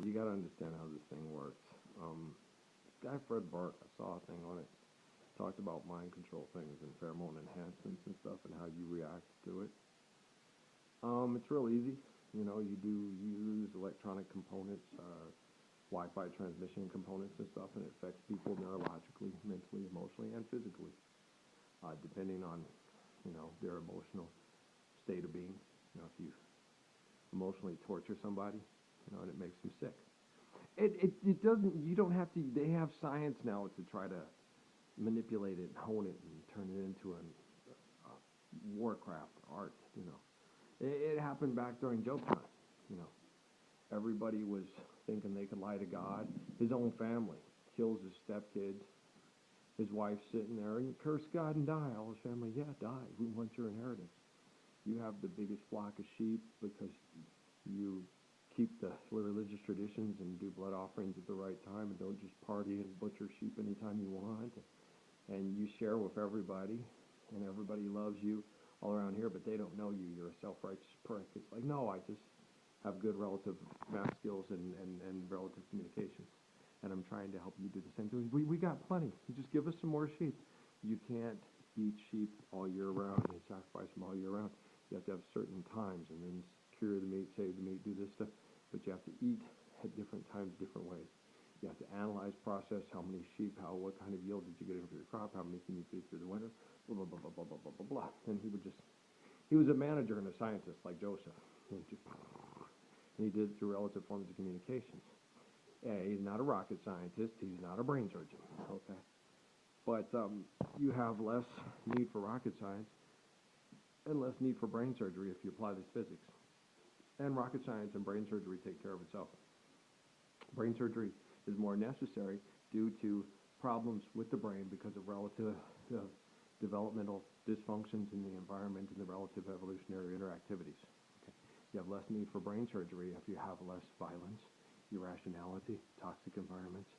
you got to understand how this thing works. This guy Fred Burke, I saw a thing on it. Talked about mind control things and pheromone enhancements and stuff and how you react to it. It's real easy. You know, you use electronic components, Wi-Fi transmission components and stuff, and it affects people neurologically, mentally, emotionally, and physically, depending on, you know, their emotional state of being. You know, if you emotionally torture somebody, you know, and it makes them sick. It doesn't, you don't have to, they have science now to try to manipulate it and hone it and turn it into a warcraft art, you know. It happened back during Job's time, you know. Everybody was thinking they could lie to God. His own family kills his stepkids. His wife's sitting there and curse God and die. All his family, yeah, die. We want your inheritance. You have the biggest flock of sheep because you keep the religious traditions and do blood offerings at the right time and don't just party and butcher sheep anytime you want. And you share with everybody, and everybody loves you all around here, but they don't know you. You're a self-righteous prick. It's like, no, I just have good relative math skills and relative communication. And I'm trying to help you do the same thing. We got plenty. You just give us some more sheep. You can't eat sheep all year round and sacrifice them all year round. You have to have certain times and then cure the meat, save the meat, do this stuff. But you have to eat at different times, different ways. You have to analyze, process how many sheep, what kind of yield did you get in for your crop, how many can you feed through the winter, blah, blah, blah, blah, blah, blah, blah, blah, blah. And he was a manager and a scientist like Joseph. And he did it through relative forms of communications. He's not a rocket scientist. He's not a brain surgeon, okay? But you have less need for rocket science and less need for brain surgery if you apply this physics. And rocket science and brain surgery take care of itself. Brain surgery is more necessary due to problems with the brain because of relative developmental dysfunctions in the environment and the relative evolutionary interactivities. Okay. You have less need for brain surgery if you have less violence, irrationality, toxic environments,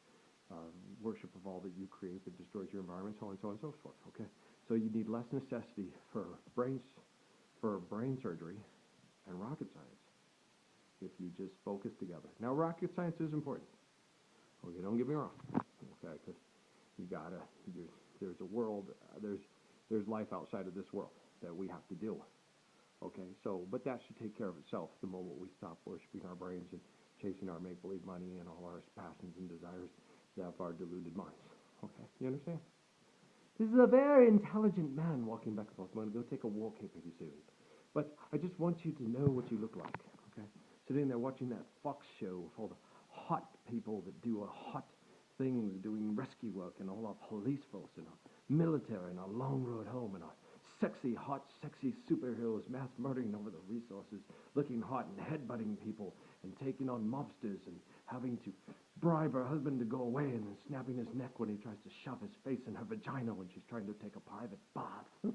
worship of all that you create that destroys your environment, so on and so on and so forth. Okay, so you need less necessity for brain surgery and rocket science if you just focus together. Now, rocket science is important. Okay, don't get me wrong. Okay, because there's a world, there's life outside of this world that we have to deal with. Okay, so, but that should take care of itself the moment we stop worshiping our brains and chasing our make-believe money and all our passions and desires that have our deluded minds. Okay, you understand? This is a very intelligent man walking back and forth. I'm going to go take a walk here pretty soon. But I just want you to know what you look like, okay? Sitting there watching that Fox show with all the hot people that do hot things, doing rescue work, and all our police folks, and our military, and our long road home, and our sexy, hot, sexy superheroes mass murdering over the resources, looking hot and headbutting people, and taking on mobsters, and having to bribe her husband to go away, and then snapping his neck when he tries to shove his face in her vagina when she's trying to take a private bath.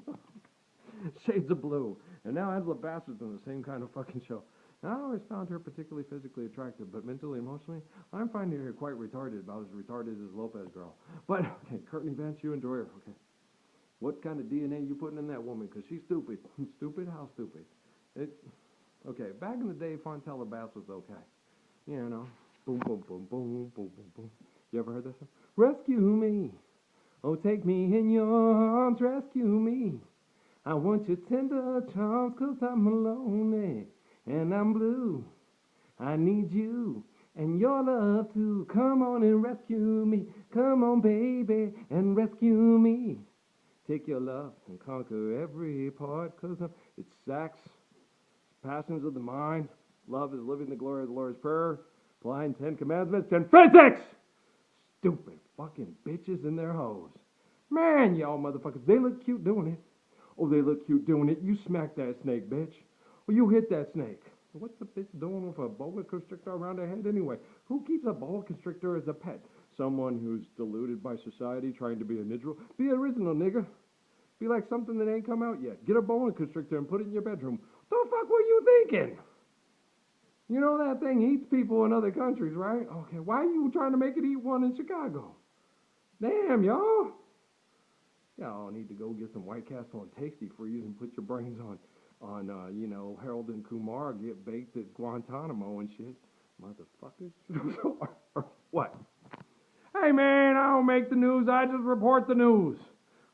Shades of blue. And now Angela Bassett's in the same kind of fucking show. I always found her particularly physically attractive, but mentally, emotionally, I'm finding her quite retarded, about as retarded as Lopez girl. But, okay, Courtney Vance, you enjoy her, okay? What kind of DNA you putting in that woman? Because she's stupid. Stupid? How stupid? Okay, back in the day, Fontella Bass was okay. You know, boom, boom, boom, boom, boom, boom, boom. You ever heard that song? Rescue me. Oh, take me in your arms, rescue me. I want your tender charms, 'cause I'm lonely. And I'm blue. I need you and your love too. Come on and rescue me. Come on, baby, and rescue me. Take your love and conquer every part, 'cause it's sex, passions of the mind. Love is living the glory of the Lord's Prayer, applying 10 commandments, and physics. Stupid fucking bitches and their hoes. Man, y'all motherfuckers, they look cute doing it. Oh, they look cute doing it. You smack that snake, bitch. Well, you hit that snake. What's the bitch doing with a boa constrictor around her head anyway? Who keeps a boa constrictor as a pet? Someone who's deluded by society, trying to be a nigger. Be original, nigga. Be like something that ain't come out yet. Get a boa constrictor and put it in your bedroom. What the fuck were you thinking? You know that thing eats people in other countries, right? Okay, why are you trying to make it eat one in Chicago? Damn, y'all. Y'all need to go get some White Castle and Tasty Freeze and put your brains on Harold and Kumar get baked at Guantanamo and shit. Motherfuckers. What? Hey man, I don't make the news, I just report the news.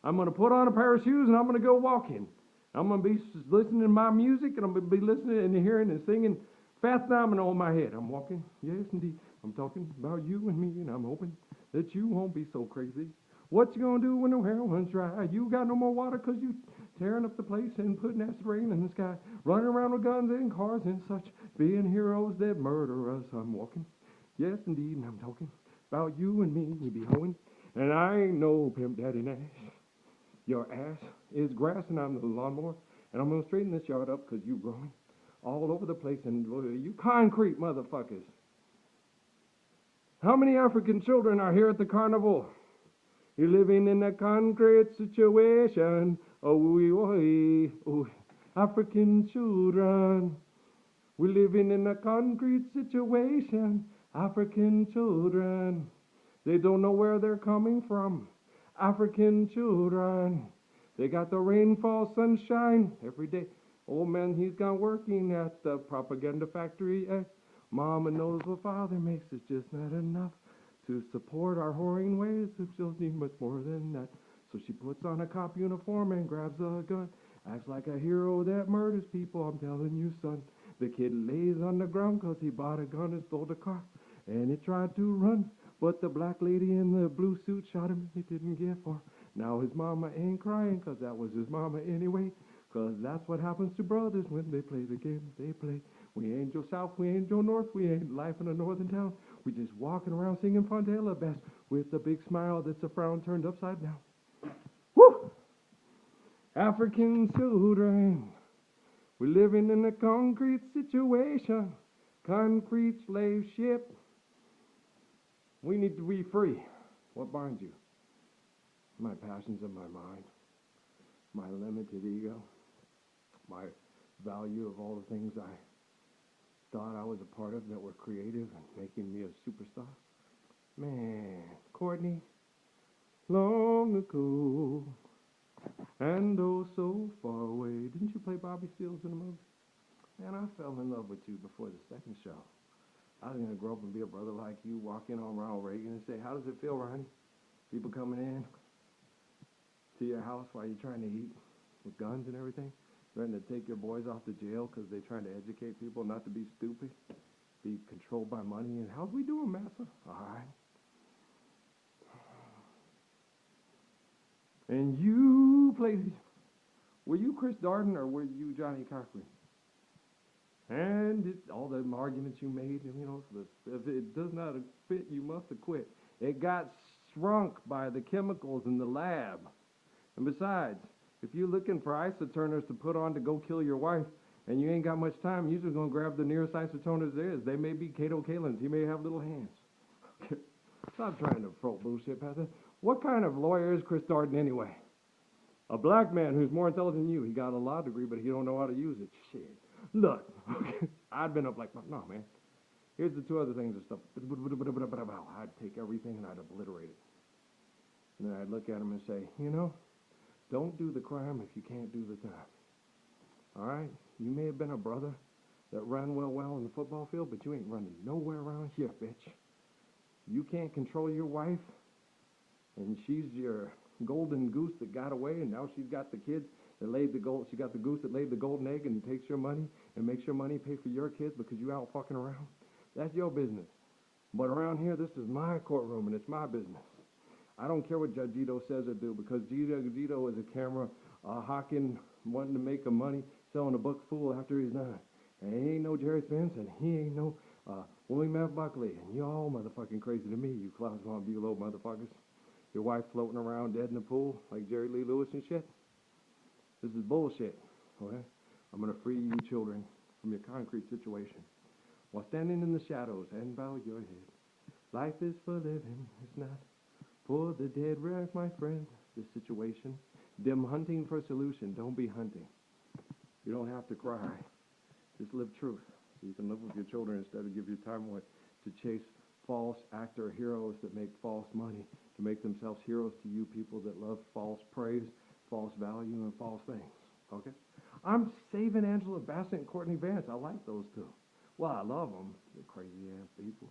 I'm gonna put on a pair of shoes and I'm gonna go walking. I'm gonna be listening to my music and I'm gonna be listening and hearing and singing Fast Domino in my head. I'm walking, yes indeed. I'm talking about you and me and I'm hoping that you won't be so crazy. What you gonna do when the well runs dry? You got no more water 'cause you tearing up the place and putting acid rain in the sky. Running around with guns and cars and such. Being heroes that murder us. I'm walking, yes indeed, and I'm talking about you and me, we be hoeing. And I ain't no pimp daddy Nash. Your ass is grass and I'm the lawnmower. And I'm gonna straighten this yard up 'cause you growing all over the place and you concrete motherfuckers. How many African children are here at the carnival? You're living in a concrete situation. Oh, oh, African children. We're living in a concrete situation. African children. They don't know where they're coming from. African children. They got the rainfall sunshine every day. Old man, he's gone working at the propaganda factory. Mama knows what father makes. It's just not enough to support our whoring ways. The children need much more than that. So she puts on a cop uniform and grabs a gun. Acts like a hero that murders people. I'm telling you, son. The kid lays on the ground 'cause he bought a gun and stole the car. And he tried to run. But the black lady in the blue suit shot him and he didn't get far. Now his mama ain't crying 'cause that was his mama anyway. 'Cause that's what happens to brothers when they play the games they play. We ain't Joe South, we ain't Joe North, we ain't life in a northern town. We just walking around singing Fontella Bass with a big smile that's a frown turned upside down. Woo! African children, we're living in a concrete situation. Concrete slave ship. We need to be free. What binds you? My passions of my mind, my limited ego, my value of all the things I thought I was a part of that were creative and making me a superstar. Man, Courtney, long ago, and oh so far away. Didn't you play Bobby Seals in the movie? Man, I fell in love with you before the second show. I was going to grow up and be a brother like you, walk in on Ronald Reagan and say, how does it feel, Ronnie? People coming in to your house while you're trying to eat with guns and everything, threatening to take your boys off to jail because they're trying to educate people not to be stupid, be controlled by money. And how's we doing, massa? All right. And you played, were you Chris Darden or were you Johnny Cochran? And all the arguments you made, you know, if it does not fit, you must have quit. It got shrunk by the chemicals in the lab. And besides, if you're looking for isoturners to put on to go kill your wife, and you ain't got much time, you're just going to grab the nearest isotoners there is. They may be Cato Kalins. He may have little hands. Stop trying to throw bullshit past that. What kind of lawyer is Chris Darden anyway? A black man who's more intelligent than you. He got a law degree, but he don't know how to use it. Shit. Look, I'd been up like, no, man. Here's the two other things and stuff. I'd take everything and I'd obliterate it. And then I'd look at him and say, you know, don't do the crime if you can't do the time. All right? You may have been a brother that ran well in the football field, but you ain't running nowhere around here, bitch. You can't control your wife, and she's your golden goose that got away, and now she's got the kids that laid the gold. She got the goose that laid the golden egg and takes your money and makes your money pay for your kids because you out fucking around. That's your business. But around here, this is my courtroom and it's my business. I don't care what Judge Ito says or do because Ito is a camera hawking, wanting to make a money, selling a book fool after he's done. And he ain't no Jerry Spence and he ain't no William F. Buckley. And you all motherfucking crazy to me, you Klaus von Bülow motherfuckers. Your wife floating around dead in the pool like Jerry Lee Lewis and shit. This is bullshit, okay? I'm going to free you children from your concrete situation while standing in the shadows and bow your head. Life is for living, it's not for the dead. Right, my friend, this situation. Them hunting for a solution, don't be hunting. You don't have to cry. Just live truth. So you can live with your children instead of give your time away to chase false actor heroes that make false money, to make themselves heroes to you people that love false praise, false value, and false things, okay? I'm saving Angela Bassett and Courtney Vance. I like those two. Well, I love them. They're crazy ass people.